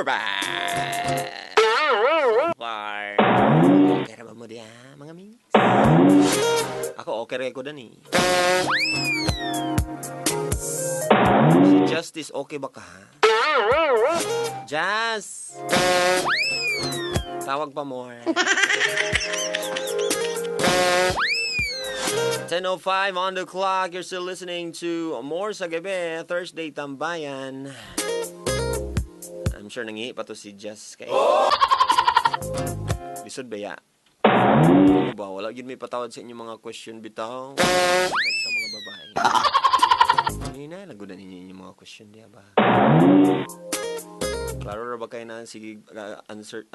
we're back. Far. Okay na ba mo diya, mga mings? Ako, okay rin ko dan eh. Si Justice, okay ba ka? Jazz! Tawag pa more. 10:05 on the clock. You're still listening to More sa Gabi, Thursday Tambayan. I'm sure nangihi pa to si Jess kay. Lisod ba ya? Ano ba? Wala yun may patawad sa inyong mga question bitaw. Like sa mga babae. Hindi na, lagudan ninyo yung mga question diya ba? Klaro ra ba kayo na sige answer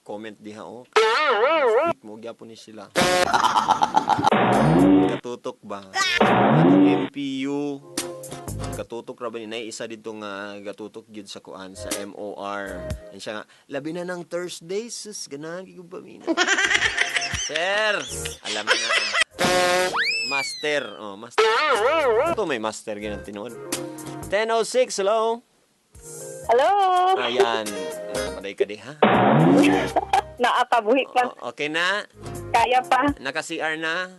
comment diha o? Speak mo gyapon ni sila. Katutok ba? Atong MPU katutok ra ba ni nay isa dito nga gatutok gyud sa kuan sa MOR. Yan siya nga labi na ng Thursday sus ganahan gyud ba mina. Sir, alam na. Master. Oh, master. Ito may master ganyan tinuod. 10:06, hello. Hello. Ayan. Paday ka di ha? Naatabuhi pa. Okay na? Kaya pa. Naka-CR na?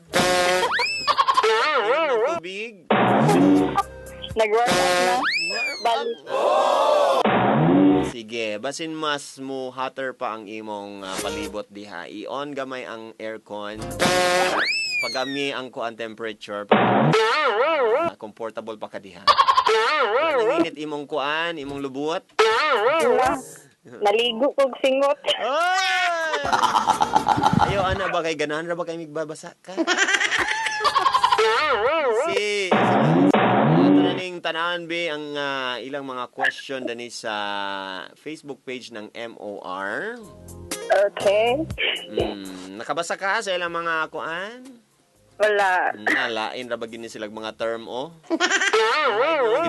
Ng tubig? Nag-workout na. Balik. Sige, basin mas mo hotter pa ang imong palibot diha. I-on gamay ang aircon. Pagami ang kuan temperature. Comfortable pa ka diha. Nanginit imong kuan, imong lubot. Naligo kog singot. Ayo ana ba kay ganahan ra ba kay migbabasa ka? Si taning tanan be ang ilang mga question dani sa Facebook page ng MOR. Okay. Nakabasa ka sa ilang mga kuan? Wala. Nalain ra ba gini silang mga term o?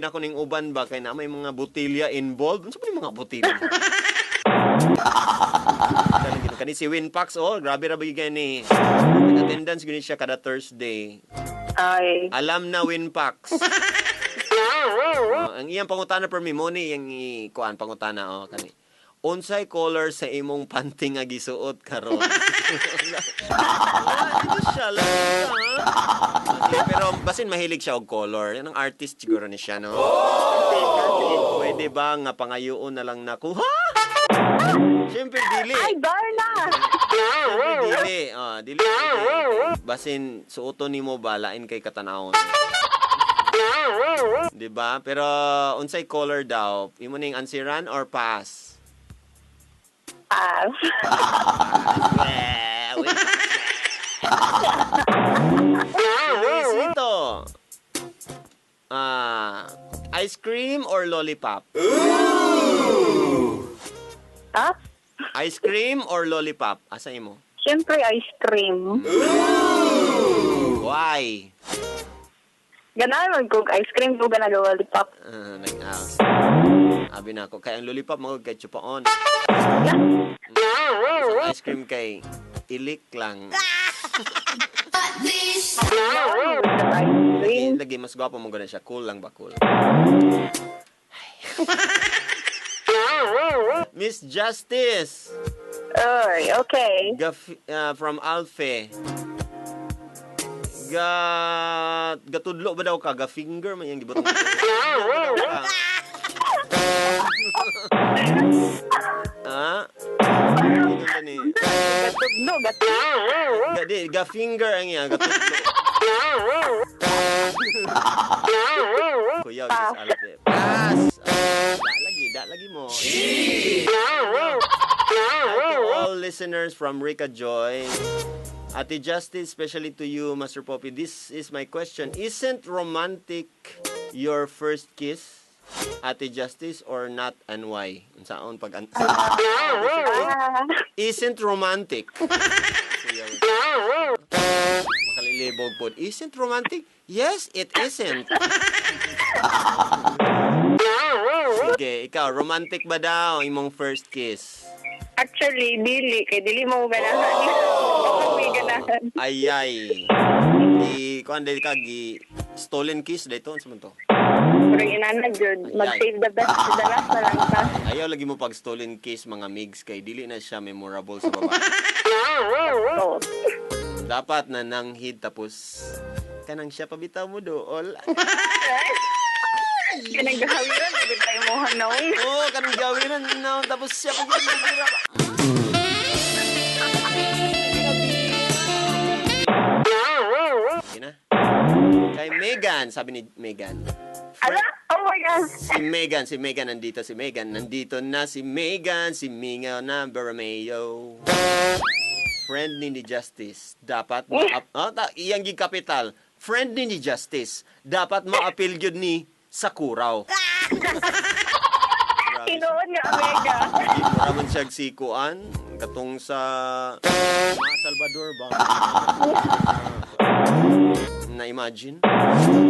Gina ko ning uban ba kay na may mga botilya involved. Unsa ba mga botilya? Kani si Winpax grabe ra ba gani. Attendance gini siya kada Thursday. Ay. Alam na Winpax. Ang iyang pangutana per mimoni yang kuan pangutana kani. Unsay color sa imong panty nga gisuot karon? Ito siya lang. Pero basin mahilig siya og color. Yan ang artist siguro ni siya, no? Pwede ba nga pangayoon na lang nakuha? Siyempre, dili. Ay, Darna! Siyempre, dili. Dili. Basin, suoton ni mo ba, lain kay katanawon. Diba? Pero, unsay color daw? Imo ning ansiran or pass? Pass. Luisito. Ice cream or lollipop? Ha? Ice cream or lollipop? Asa imo? Siyempre, ice cream. Why? Ganahan man kog ice cream kung ganagawa lollipop. Abi na ako. Kaya ang lollipop mo kay chupaon. Ang ice cream kay ilik lang. Lagi mas gwapo mo gana siya. Cool lang ba? Cool. Miss Justice. Oy, okay. From Alfe. Gatudlo ba daw ka? Ga-finger man yung gibutong. Ha? Gatudlo. Ga-finger ang iya. Gatudlo. Kuya, Miss Alfe. Pass! Da lagi mo. To all listeners from Rica Joy, Ate Justice, especially to you, Master Poppy, this is my question. Isn't romantic your first kiss, Ate Justice, or not, and why? Unsaon pag isn't romantic. Makalilibog po. Isn't romantic? Yes, it isn't. Sige, ikaw, romantic ba daw imong first kiss? Actually, dili. Kay dili mo ganahan. May ganahan. Ay. Kuan dili ka gi stolen kiss dito sa man to. Pero inana jud, mag-save the best to the last na lang ta. Ayaw lagi mo pag stolen case mga migs kay dili na siya memorable sa babae. So, Dapat na nanghid tapos kanang siya pabitaw mo dool. kanang gahawiran, nagod tayo mo hanong. Oo, kanang gawin na tapos siya pabitaw. Okay na. Kay Megan, sabi ni Megan. Ala? Oh my God. Si Megan, nandito si Megan. Nandito na si Megan, si Mingaw na Bermeo. Friend ni Justice. Dapat iyang gi kapital. Friend ni Justice. Dapat ma-appeal yun ni Sakuraw. Tinuod nga, Omega. Para man siya sikuan. Katong sa Salvador ba? Na-imagine?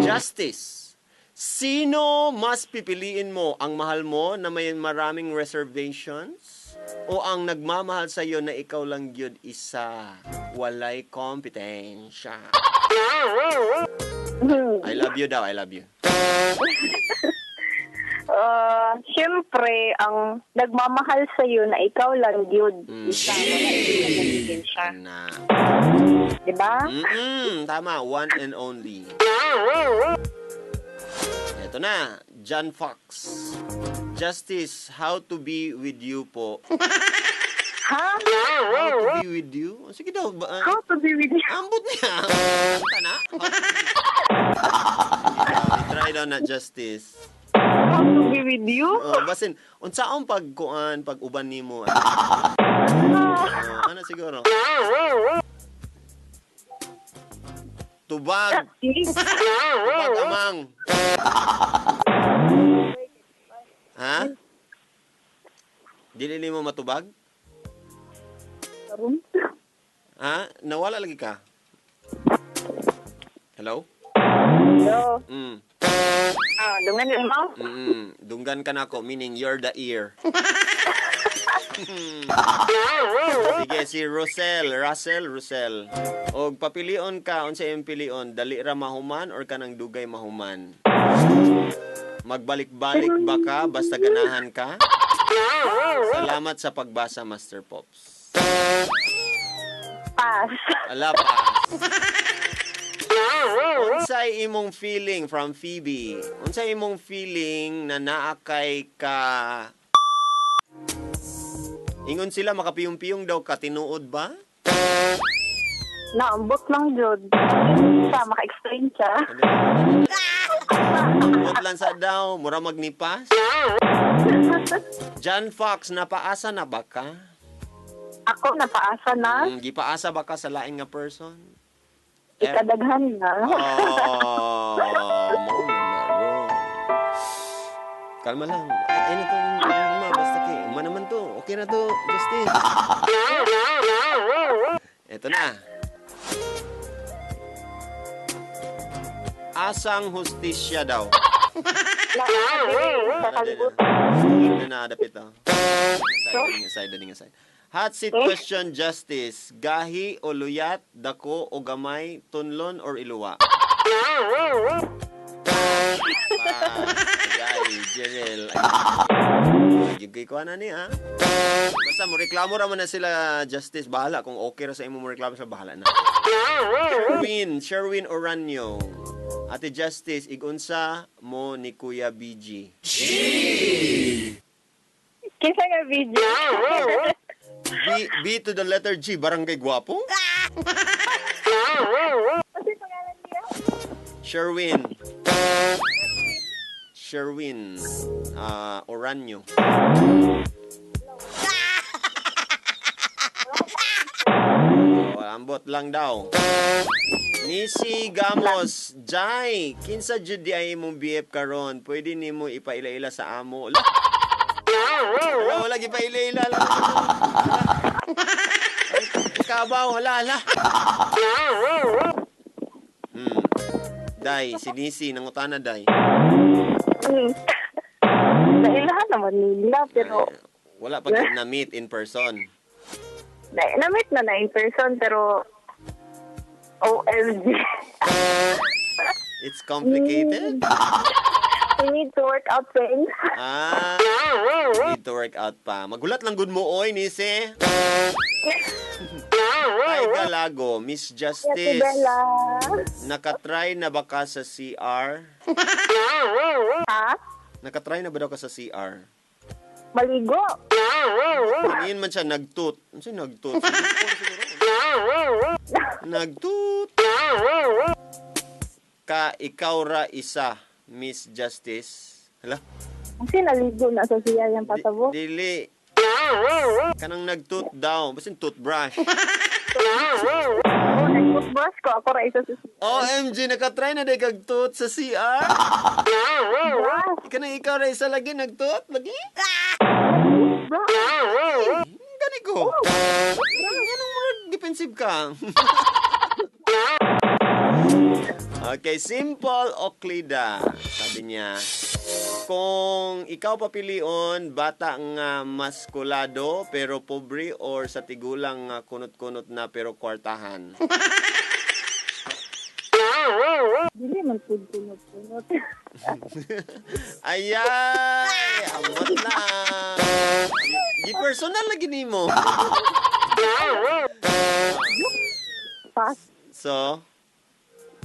Justice. Sino mas pipiliin mo? Ang mahal mo na may maraming reservations? O ang nagmamahal sa iyo na ikaw lang yun isa? Walay kompetensya. I love you daw, I love you. Siyempre, ang nagmamahal sa iyo na ikaw lang yun. Isa, wala ibig siya. Na. Diba? Tama, one and only. Ito na, John Fox. Justice, how to be with you po. Ha? How to be with you? Sige daw. How to be with you? Ambot niya. Kanta na. Try daw na, Justice. How to be with you? Basin, unsaon pag uban nimo? Ano siguro? Tubag. Tubag amang. Ha? Dili mo matubag? Ha? Nawala lagi ka? Hello? Hello? Dungan yun mo? Dunggan ka na ako, meaning you're the ear. Sige, si Russell. Og papilion ka, unsa imong pilion, dali ra mahuman or kanang dugay mahuman? Magbalik-balik ba ka basta ganahan ka? Salamat sa pagbasa, Master Pops. Pass. Ala, pass. Unsay imong feeling from Phoebe? Unsay imong feeling na naakay ka? Ingon sila makapiyong-piyong daw ka, tinuod ba? Naambot lang jud. Sa maka-explain siya. Ambot lang sa daw, mura magnipas. John Fox, napaasa na ba ka? Ako napaasa na. Gipaasa ba ka sa laing nga person? Ikadaghan na. Kalma lang. Ay, na to. Basta kay. Uma naman to. Okay na to, Justice. Ito na. Asang hustisya daw. Nadapit daw. Aside. Hot seat question, Justice. Gahi o luyat, dako o gamay, tunlon or iluwa? Gahi, Jerel. Gigay ko na niya. Basta mo reklamo raman na sila, Justice. Bahala. Kung okay ra sa imo mo reklamo sa bahala na. Sherwin Oranyo. Ate Justice, igunsa mo ni Kuya BG. Kisa nga video. B to the letter G, barangay Guwapo? Kasi pangalan niya? Sherwin. Oranyo. Ambot lang daw. Nisi Gamos, Jai, kinsa jud di ay mong BF karon? Pwede nimo ipaila-ila sa amo. Wala ipaila-ila lang. Kabaw, hala. Day, si Nisi, nangutana, Day. Nailahan naman nila, pero... Wala pa kayo na-meet in person. Na-meet na in person, pero... OMG. It's complicated. We need to work out things. Need to work out pa. Magulat lang good mo, oy, Nise. Ay, Galago, Miss Ate Justice. Bella. Nakatry na ba ka sa CR? Ha? Nakatry na ba daw ka sa CR? Maligo. Ngayon man siya nagtut. Ano siya nagtut? Nagtut. Ka ikaw ra isa, Miss Justice. Hala? Kasi naligo na sa siya yung patabo. Dili. Kanang nagtut daw. Basin toothbrush. Oh, nag-toothbrush ko. Ako ra isa sa siya. OMG, nakatry na day kagtut sa CR? Kanang ikaw ra isa lagi nagtut? Lagi? Gani ko. Anong mga defensive ka? Okay, simple Oklida. Sabi niya, kung ikaw papilion, bata nga maskulado pero pobre or sa tigulang nga kunot-kunot na pero kwartahan? Dili man po tunot-tunot. Ayay! Ambot na! Di personal lagi nimo. Pass. So,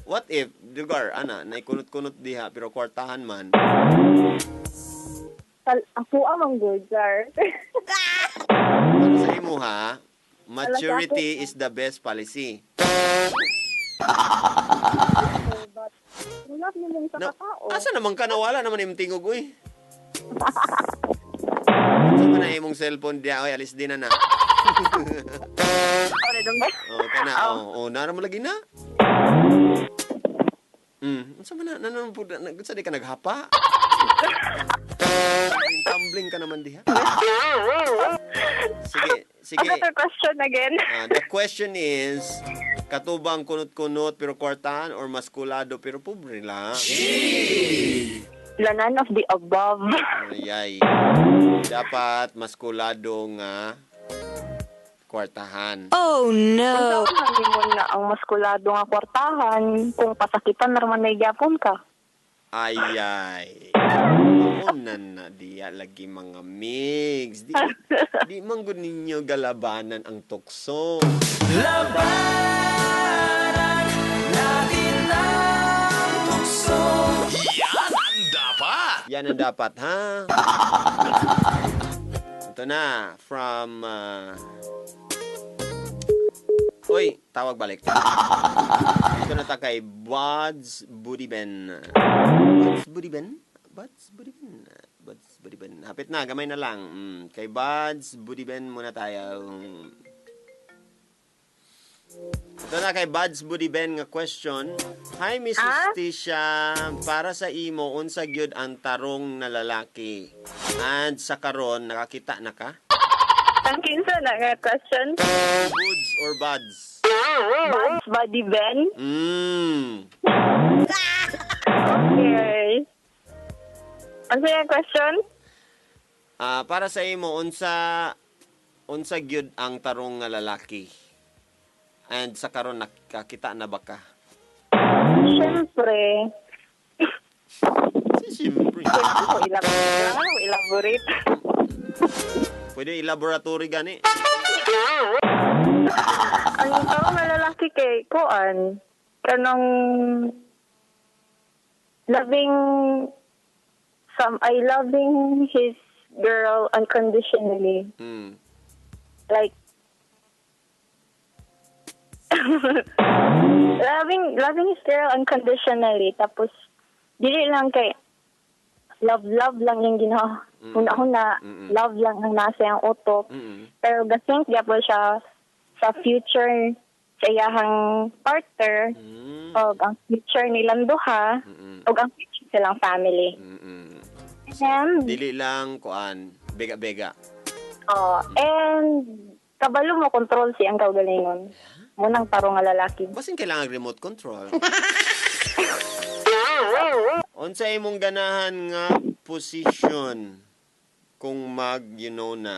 what if, lugar, naikunot-kunot diha pero kwartahan man? Ako amang good, sir. Para sa imo ha, maturity is the best policy. Wala naman sa katao. Asa naman ka nawala naman yung tingog, uy? Sa man na imong cellphone diya, oy, alis din na na. Ano dong ba? Kana, nara mo lagi na? Sa man na po, sa di ka naghapa? Tumbling ka naman diha. Sige. Another question again. The question is, katubang kunot-kunot pero kwartahan or maskulado pero pobre lang? None of the above. Ayay. Dapat maskulado nga kwartahan. Oh no! Kung saan mo na ang maskulado nga kwartahan, kung pasakitan naman may gyapon ka. Ayay. Unan na diya lagi mga mix. Di manggod ninyo galabanan ang tukso. Labanan natin ang tukso. Yan ang dapat, ha? Ito na, from... Uy, tawag balik. Ito na ta kay Buds Budiben. Buds Budiben? Buds Budiben? Buds Budiben. Hapit na, gamay na lang. Kay Buds Budiben muna tayo. Ito na kay Buds Budiben nga question. Hi, Miss Justicia. Para sa imo, unsa gyud ang tarong na lalaki? And sa karon nakakita na ka? Ang kinsa na nga question? Buds or Buds? Buds Buddy Ben? Okay. Ano yung question? Para sa imo, unsa gyud ang tarong nga lalaki? And sa karon nakakita na ba ka? Siyempre. Siyempre. Elaborate. Pwede i-laboratory gani. Ang tao nga lalaki kay Kuan, kanang loving his girl unconditionally. Like, loving his girl unconditionally. Tapos, dili lang kay love lang yung ginawa. Una-una, love lang ang nasa yung utok. Pero gasing gyapon siya sa future sa iyahang partner o ang future nilang duha o ang future silang family. And, Dili lang kuan, bega-bega. and kabalo mo control siyang kaugalingon. Munang tarong nga lalaki. Basin kailangan remote control. Unsa imong ganahan nga position kung na?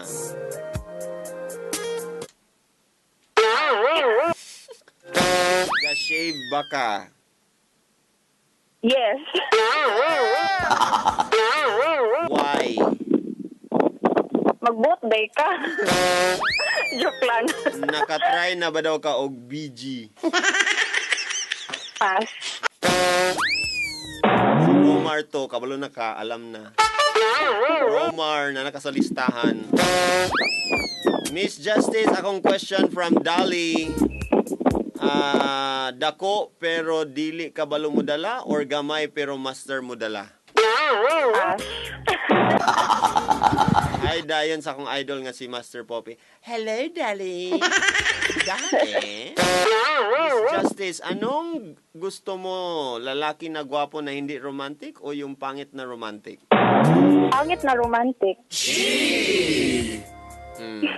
Ga-shave ba ka? Yes. Why? Mag-birthday ka. Joke lang. Nakatry na ba daw ka og BG? Pass. Si Romar to, kabalo na ka, alam na. Romar na nakasalistahan. Miss Justice, akong question from Dali. Dako pero dili kabalo mo dala or gamay pero master mo dala? Pass. Hi, dayon sa akong idol nga si Master Poppy. Hello, Dali. Dali. Miss Justice, anong gusto mo? Lalaki na gwapo na hindi romantic o yung pangit na romantic? Pangit na romantic.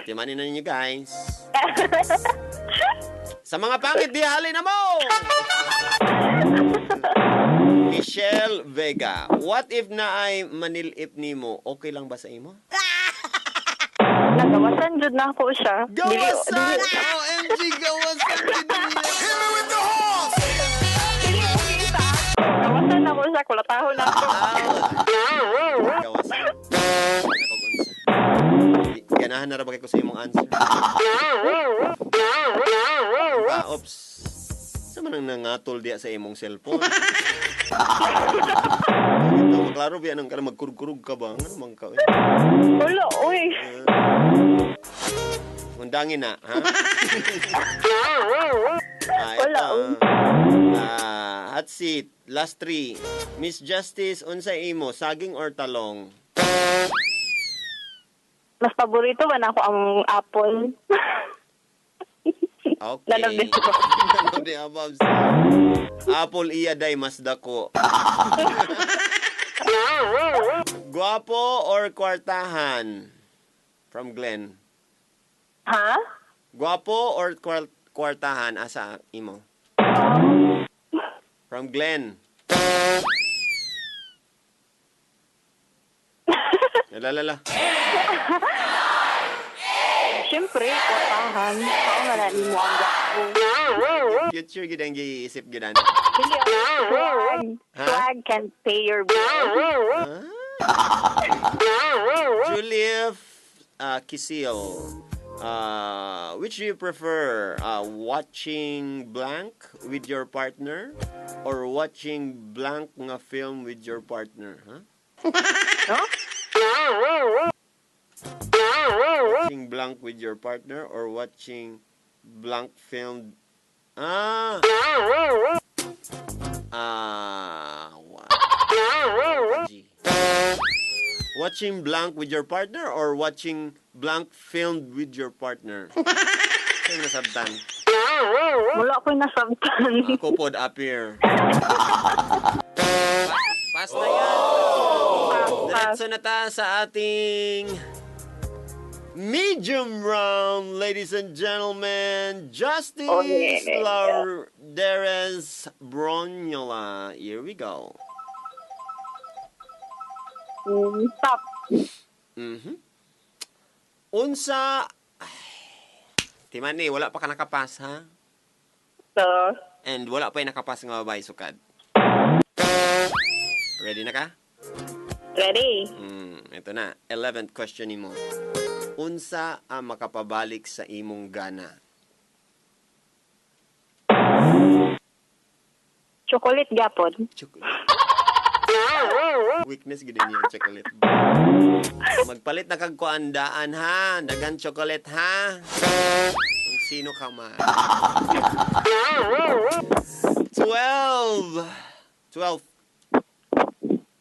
Timanin na ninyo, guys. Sa mga pangit, di halin na mo! Michelle Vega, what if na ay manilip nimo? Okay lang ba sa imo? Nagawasan jud na ako siya. Gawasan! OMG, gawasan! Gawasan na ako siya. Kulatahon na ako. Gawasan. Ganahan na rabagay ko sa imong answer. Oops. Sa manang nangatol diya sa imong cellphone. Ito, maklaro biya nang ka na magkurkurug ka ba? Ano mang ka? Wala, uy. Undangin na, ha? Wala, hot seat. Last three. Miss Justice, unsa imo? Saging or talong? Mas paborito man ako ang apple. Okay. Lalabis ko. Lalabis above. Apple iya day mas dako. Guwapo or kwartahan? From Glenn. Ha? Guwapo or kwartahan? Asa imo? From Glenn. Lalala. Siyempre, kwartahan. Ako nga na mo ang gapo. Future gid ang giisip gidan. Hindi ako. Swag. Swag can pay your bills. Julia Kisil. Which do you prefer? Watching blank with your partner or watching blank nga film with your partner? Huh? No? Watching blank with your partner or watching blank film? Watching blank with your partner or watching blank filmed with your partner? Sa'yo nasabtan? Wala ko'y nasabtan. Ako pod appear. Pass na yan. Diretso na ta sa ating medium round, ladies and gentlemen. Justice Lauderes Bronyola. Here we go. Stop. Unsa... Timani, wala pa ka nakapas, ha? So, And wala pa yung nakapas nga babae sukad. Ready na ka? ready? Ito na. 11th question nimo. Unsa ang makapabalik sa imong gana? Chocolate gapon. Chocolate. Weakness gid niya chocolate. Magpalit na kag kuandaan ha. Dagan chocolate ha. Kung sino ka man. 12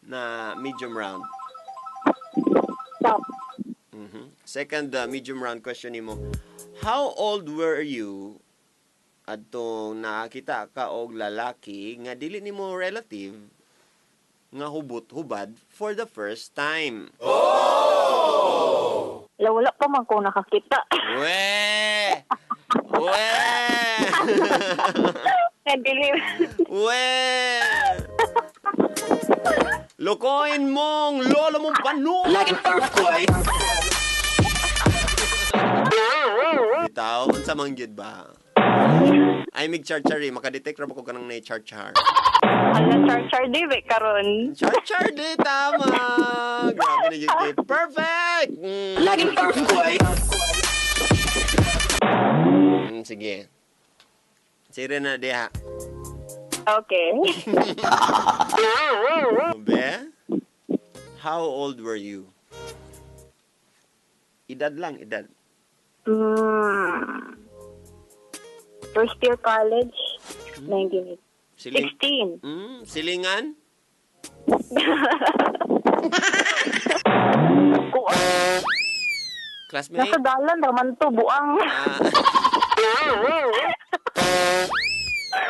na medium round. Stop. Second medium round question nimo. How old were you adtong nakita ka og lalaki nga dili nimo relative nga hubad for the first time? Wala pa man ko nakakita. We! We! Nagdilim. We! Lokohin mong lolo mong pano! Like an earthquake. Bitaw, unsa man gyud ba? Ay mig char-chari, makadetect ra ba ko kanang nay char-char? Hala, char-char dibe karon. Char-char di, tama. Grabe na yun. Perfect! Laging perfect. Sige. Sige na, diha. Okay. Be, how old were you? Edad lang, edad. First year college, 1980. Siling, 16. silingan? Classmate? Nasa dalan raman to, buang.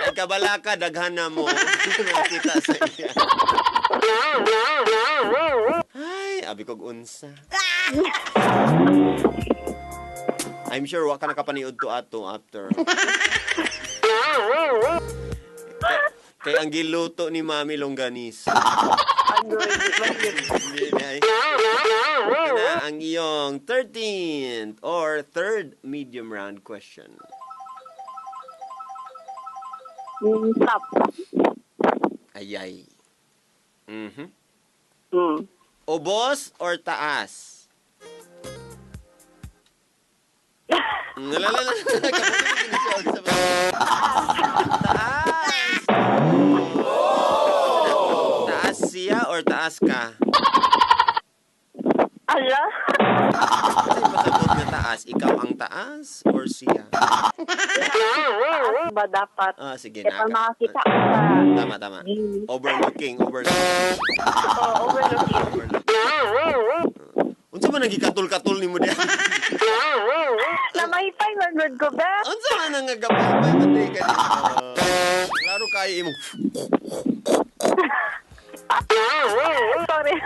Nagkabala ka, daghan na mo. Nakita sa iya. Ay, abi kog unsa. I'm sure wa ka nakapaniud to ato after. Kay ang giluto ni Mami longganisa. Hindi na. Ito na ang iyong 13th or third medium round question. Stop. Ayay. Mm. Ubos or taas? Taas. Taas siya or taas ka? Ala? Kasi pasabot na taas. Ikaw ang taas or siya? Taas ba dapat? Sige Kaya na. makakita ko sa... Tama. Overlooking. overlooking. Unsa man nagikatul-katul nimo diha? Namaypay, magod ko ba? Unsa man nangagapay man di ka dito? Klaro kay imo. Sorry.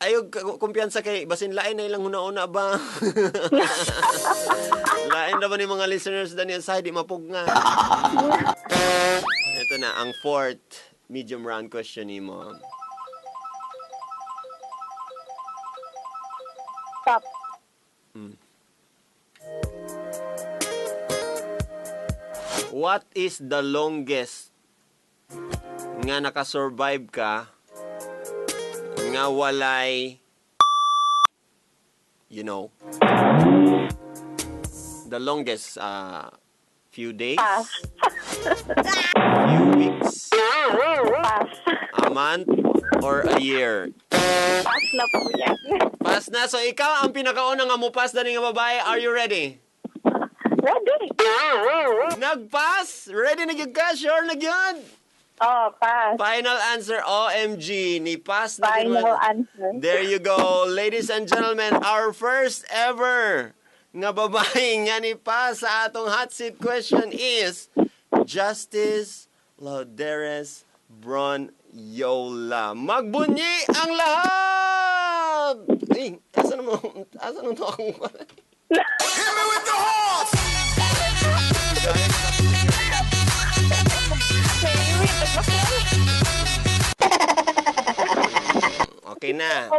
Ayog kumpiyansa kay basin lain na ilang una-una ba? Lain ra ba ni mga listeners daniya sa di mapugna. Ito na ang fourth medium round question nimo. Stop. What is the longest nga nakasurvive ka nga walay the longest few days, Pass. few weeks, Pass. a month, or a year? Pass na po yan. Pass na. So, ikaw ang pinakauna nga mupas na nga babae. Are you ready? Ready? Nag-pass? Ready na yun ka? Sure na yun? Oh, pass. Final answer, OMG. Ni pass na Final yun. answer. There you go. Ladies and gentlemen, our first ever nga babae nga ni pass sa atong hot seat question is Justice Lauderes Bronyola. Magbunyi ang lahat! Ay, asa na to akong... Hit me with the horse! Okay na.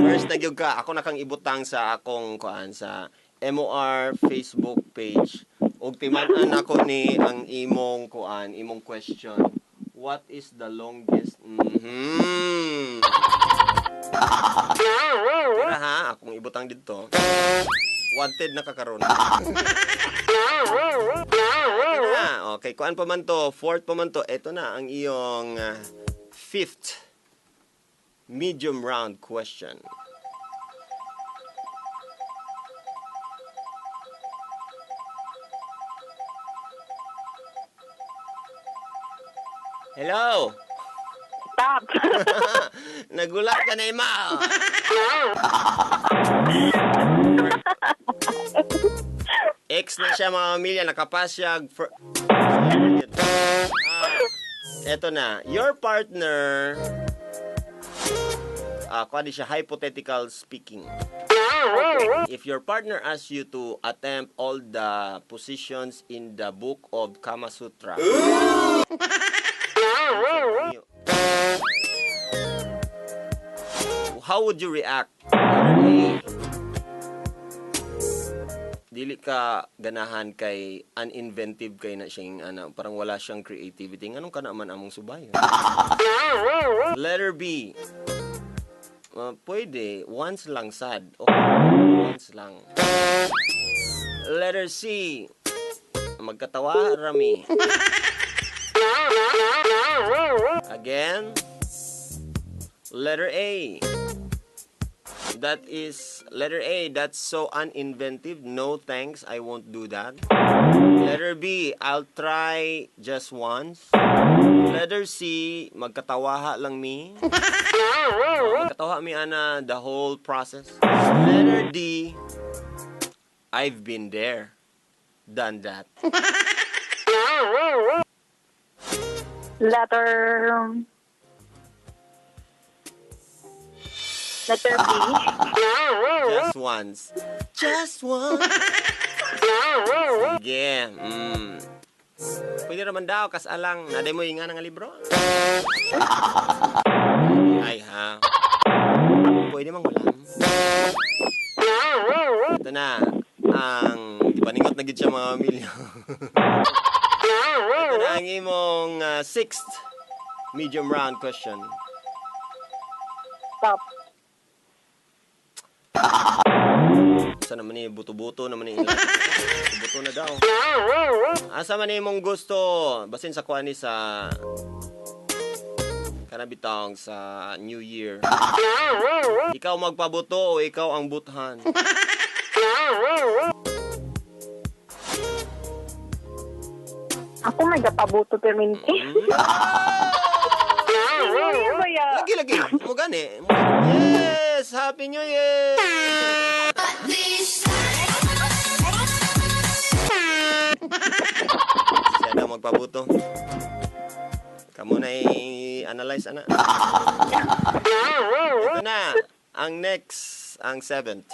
First na gyud ka, ako na kang ibutang sa akong sa MOR Facebook page. Ug timan-an ako ni ang imong imong question. What is the longest? Tira ha, akong ibutang dito. Wanted na kakaroon. Okay, kuan pa man to, fourth pa man to. Ito na ang iyong fifth medium round question. Hello. Stop. Nagulat ka na, Ima. Ex na siya, mga pamilya. Nakapasyag. Eto na. Your partner... kuwadi siya, hypothetical speaking. If your partner asks you to attempt all the positions in the book of Kama Sutra, how would you react? A. dili ka ganahan kay uninventive kay na siyang parang wala siyang creativity. Nganong ka naman among subay? Letter B. Pwede. Once lang sad. Okay. Once lang. Letter C. Magkatawa rami. Again. Letter A. Letter A, that's so uninventive. No thanks, I won't do that. Letter B, I'll try just once. Letter C, magkatawaha lang mi. Magkatawaha mi ana the whole process. Letter D, I've been there. Done that. Letter B. Just once. Just once. Sige. Pwede naman daw, kasalang. Naday mo yung nga ng libro? Ay, ha? Pwede mang ulam. Ito na. Paningot na gid siya mga milyo. Ito na ang imong sixth medium round question. Stop. Asa naman ni buto-buto naman ni buto na daw. Asa man imong gusto basin sa kuan ni sa kanabitang sa New Year. Ikaw magpabuto o ikaw ang buthan? Ako may gapabuto perminti. Lagi-lagi. Mo gani. Yes! Happy New Year! Siya na magpabuto. Kamu na i-analyze, ana. Ito na. Ang next, ang seventh.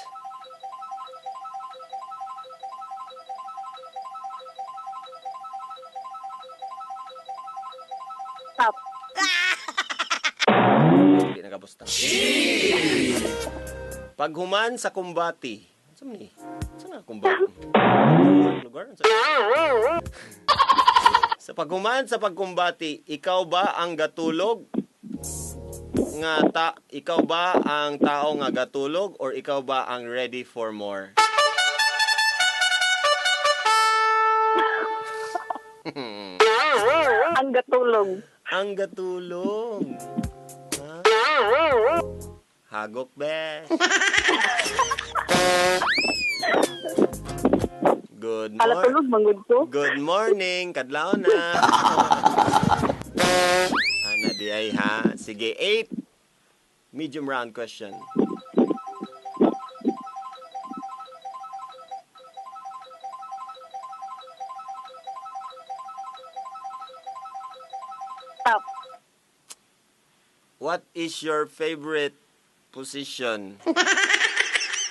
Stop. Hindi nakabusta. Paghuman sa kumbati. Saan ni? Saan na kumbati? Lugar? Sa paghuman sa pagkumbati, ikaw ba ang gatulog? Ikaw ba ang tao nga gatulog or ikaw ba ang ready for more? Ang gatulog. Ang gatulog. Hagok, be. Good morning. Alatulog, manggod ko. Good morning. Kadlaw na. Ana di ay ha. Sige, 8. Medium round question. Stop. What is your favorite position?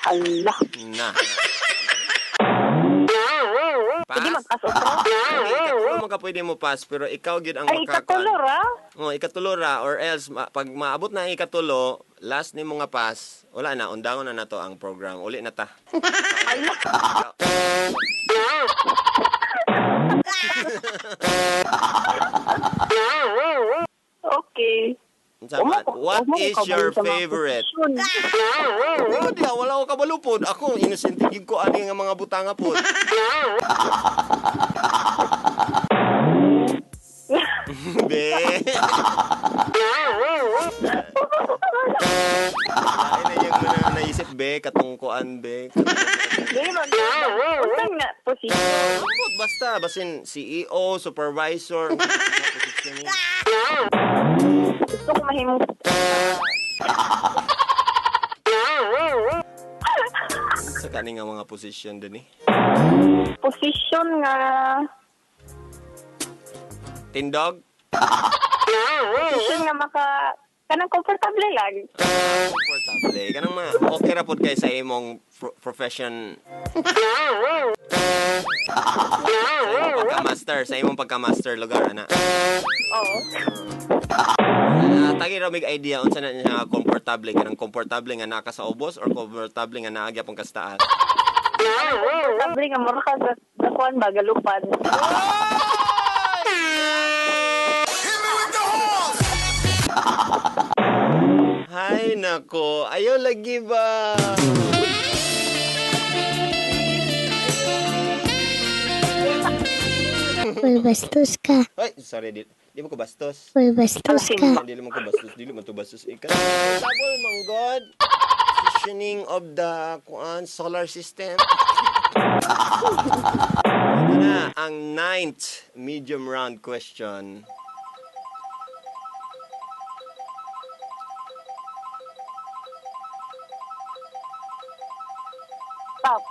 Hala. Na. Hindi Pass? magpasok ko. Ikatulo mo ka pwede mo pass, pero ikaw gid ang Ay, ikatulor ikatulo ra, or else, pag maabot na ang ikatulo, last ni mo nga pass, wala na, undangon na nato ang program. Uli na ta. Okay. What is your favorite? Hindi, wala ko kabalupod. Ako, inusintigin ko ani nga mga butanga po. Be. Lain na yung mga naisip, be. Katungkuan, be. Hindi, magpasok nga posisyon. Basta, basin CEO, supervisor. Gusto ko mahimong Sa kaning nga mga posisyon din eh. posisyon nga Tindog? posisyon nga kanang komportable lang. Komportable. Kanang okay ra pod kay sa imong profession. Sa imong pagka-master lugar ana. Oo. Tagi ra mig idea unsa na niya komportable kanang komportable nga naka sa ubos or komportable nga naagya pang kastaas. Sabi nga, mura ka gakuan ba, galupan. Hit me with the horns! Hay nako, ayaw lagi ba? Uy, bastos ka. Ay, sorry, di mo ko bastos. Uy, bastos ka. Dili mo ko bastos, dili mo to bastos. Ikaw, double mong God. Positioning of the solar system. Ito na, ang 9th medium round question. Stop.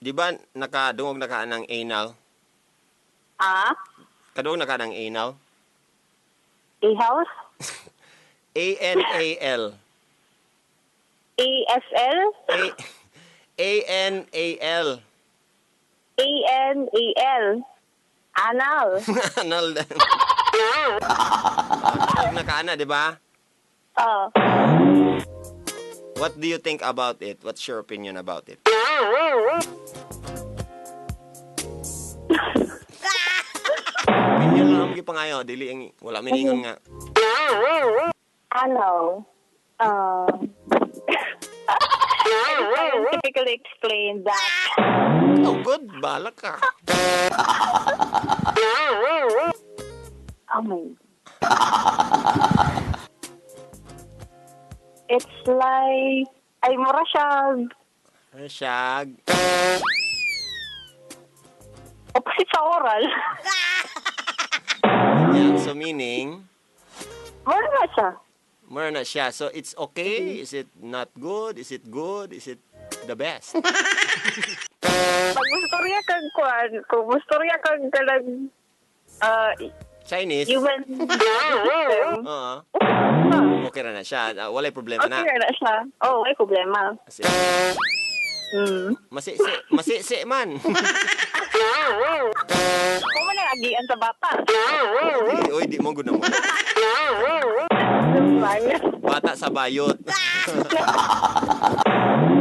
Di ba nakadungog na ka ng anal? Ah? Kadungog na ka ng anal? A-house? A-N-A-L. A-S-L? A-N-A-L. A-N-A-L. Anal. Anal. Kadungog na ka na, di ba? Oh. What do you think about it? What's your opinion about it? Opinion lang ang gipangayo, dili ang wala miningon nga. Ano? Scientifically explain that. Oh, good. Balak ka. Oh my. It's like, ay, mura siya. Shag. Opposite sa oral. Yeah, so meaning, Mura na siya. mura na siya. So it's okay? Is it not good? Is it good? Is it the best? Pag mustorya kag kuan, kung mustorya kag talag Chinese? human system, Oo. Okay na siya. Walay problema okay na. na siya. Oh, may problema. Kasi, masisi man. Kung man agian sa bata. Uy, di mo guna mo. Bata sa bayot.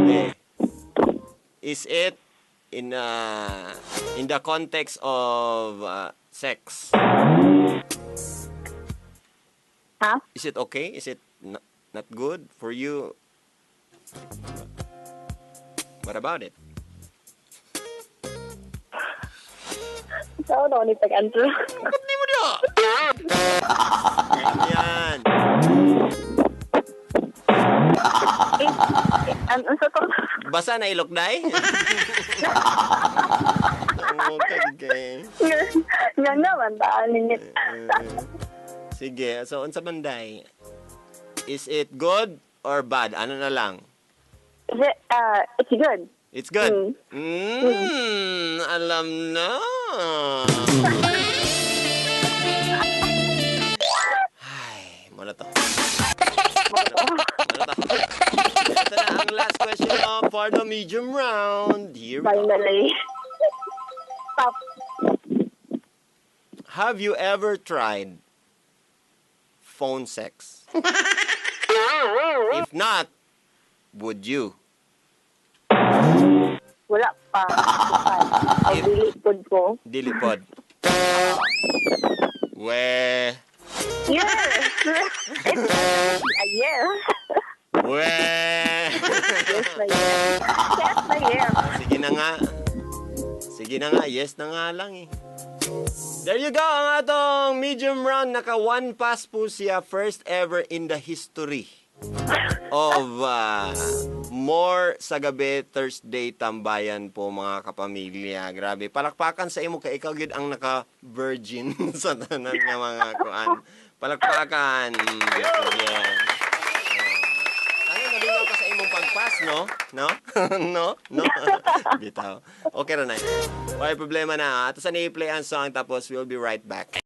Okay. Is it in the context of sex? Ha? Is it okay? Is it not good for you? What about it? Sao daw ni pag-answer? Hindi mo na! Yan. Ano sa to? Basa na ilokday? Okay. Nga naman, taan ninyo. Sige, so unsa banday? Is it good or bad? Ano na lang? It's good. It's good. Alam na. Ay, muna to. Ito na ang last question for the medium round. Here we go. Finally. Stop. Have you ever tried phone sex? If not, would you? Wala pa. Pag-dilipod ko. Dilipod. We. Yes! Yes! We. Yes na yes. Yes na yes. Sige na nga. Sige na nga. Yes na nga lang eh. There you go, ang atong medium round. Naka one pass po siya. First ever in the history of more sa gabi Thursday tambayan po mga kapamilya. Grabe. Palakpakan sa imo kay ikaw gid ang naka-virgin sa tanan nga mga kuan. Palakpakan. Yeah. Sana nalingaw ka sa imong pagpas, no? No? No? Bitaw. Okay ra na. Wala problema na. Ato sa ni-play ang song tapos we'll be right back.